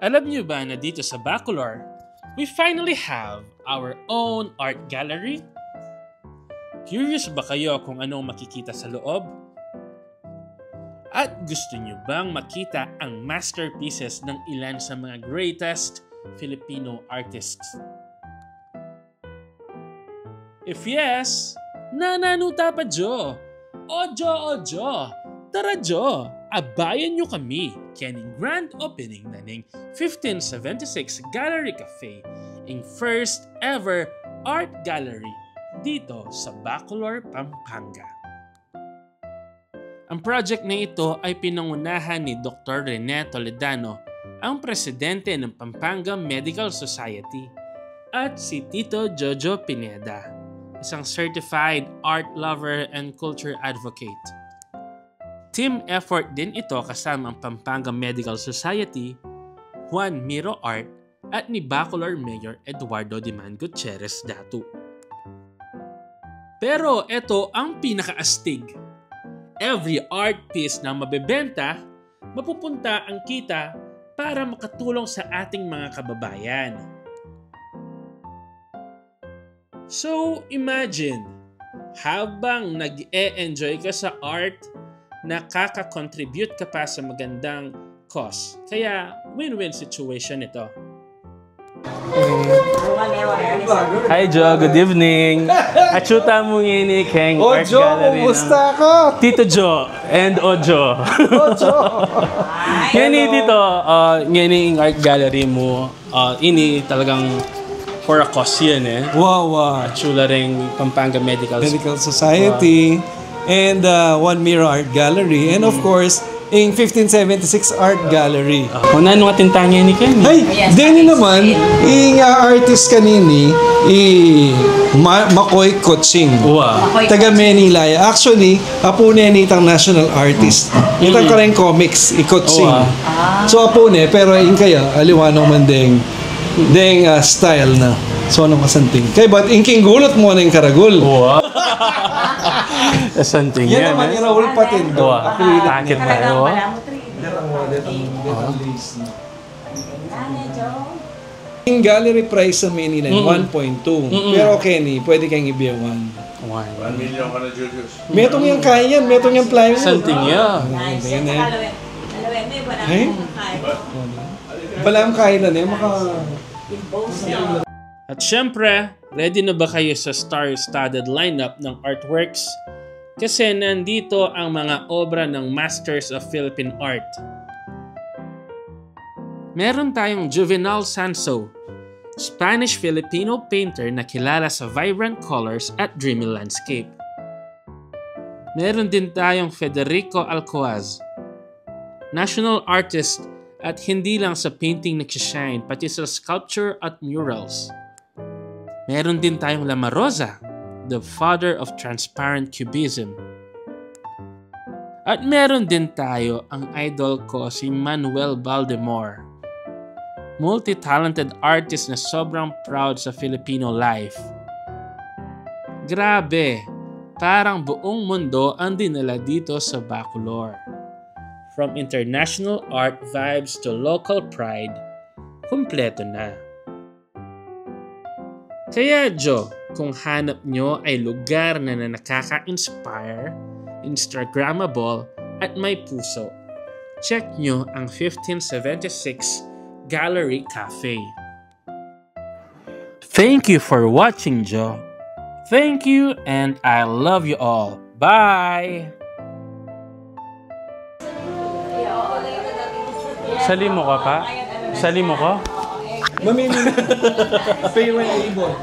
Alam niyo ba na dito sa Bacolor, we finally have our own art gallery? Curious ba kayo kung anong makikita sa loob? At gusto niyo bang makita ang masterpieces ng ilan sa mga greatest Filipino artists? If yes, nananuta pa Jo! Ojo! Tara Jo! Abayan nyo kami kining grand opening na ning 1576 Gallery Cafe, ang first ever art gallery dito sa Bacolor, Pampanga. Ang project na ito ay pinangunahan ni Dr. Rene Toledano, ang presidente ng Pampanga Medical Society, at si Tito Jojo Pineda, isang certified art lover and culture advocate. Team effort din ito kasama ang Pampanga Medical Society, Juan Miro Art, at ni Bacolor Mayor Eduardo Diman Gutierrez Datu. Pero ito ang pinakaastig. Every art piece na mabebenta, mapupunta ang kita para makatulong sa ating mga kababayan. So imagine, habang nag-e-enjoy ka sa art, nakaka-contribute ka pa sa magandang cause. Kaya win-win situation ito. Hi Jo, good evening. Achuta mo ngini keng art Ojo, gallery kumusta ka? Tito Jo and Ojo. Ojo. Ngini dito, ngini art gallery mo, ini talagang for a cause yan eh. Wow. Chula ring Pampanga Medical Society and One Mirror Art Gallery and of course in 1576 Art Gallery. Una nung atintanya ni Ken. Ay, dini naman yung artist kanini Makoy Coaching. Wow. Taga Manila. Actually, apo niya ni itang national artist. Itang kareng comics, i-coaching. So apo niya, pero yung kaya, aliwanong man ding style na. So anong kasanting? Kaya ba't inking gulot mo na yung karagul? Wow. Kasanting yan. Yan naman yung Raul Patindo. Wow. Takit tayo. Yung gallery price sa Manila, 1.2. Pero Kenny, pwede kang ibiya 1. 1 million ka na, Julius. Metong yung kaya yan, metong yung plywood. Kasanting yan. Ay? Balang kaya na niya, At syempre, ready na ba kayo sa star-studded lineup ng artworks? Kasi nandito ang mga obra ng Masters of Philippine Art. Meron tayong Juvenal Sanso, Spanish-Filipino painter na kilala sa vibrant colors at dreamy landscape. Meron din tayong Federico Alcoaz, national artist at hindi lang sa painting nagsishine pati sa sculpture at murals. Meron din tayong Lama Rosa, the father of transparent cubism. At meron din tayo ang idol ko si Manuel Valdemor, multi-talented artist na sobrang proud sa Filipino life. Grabe, parang buong mundo ang dinala dito sa Bacolor. From international art vibes to local pride, kumpleto na. Kaya Jo, kung hanap nyo ay lugar na nakaka-inspire, Instagrammable at may puso, check nyo ang 1576 Gallery Cafe. Thank you for watching, Jo. Thank you and I love you all. Bye! Sali mo ka pa? Sali mo ko? Mamimili. Pay when able.